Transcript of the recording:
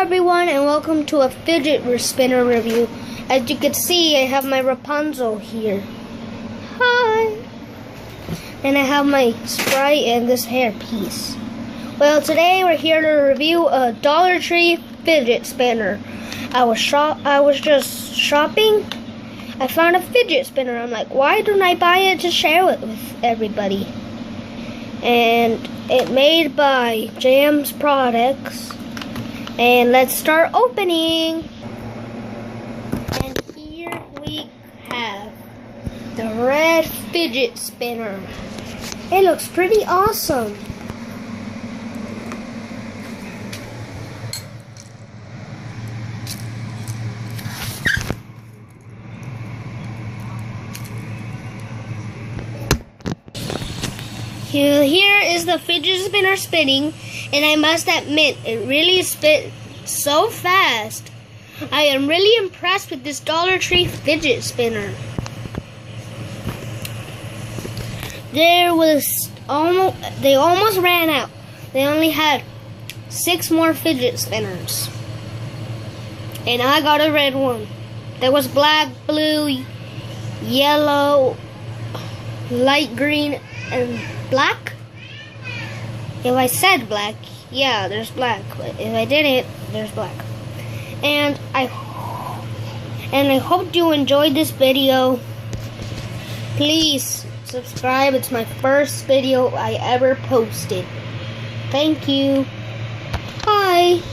everyone, and welcome to a fidget spinner review. As you can see, I have my Rapunzel here. Hi! And I have my Sprite and this hairpiece. Well, today we're here to review a Dollar Tree fidget spinner. I was just shopping. I found a fidget spinner. I'm like, why don't I buy it to share it with everybody? And it made by Jam's Products. And let's start opening. And here we have the red fidget spinner. It looks pretty awesome. Here is the fidget spinner spinning, and I must admit, it really spit so fast. I am really impressed with this Dollar Tree fidget spinner. They almost ran out. They only had 6 more fidget spinners. And I got a red one. There was black, blue, yellow, light green, and black. If I said black, yeah, there's black. But if I didn't, there's black. And I hope you enjoyed this video. Please subscribe. It's my first video I ever posted. Thank you.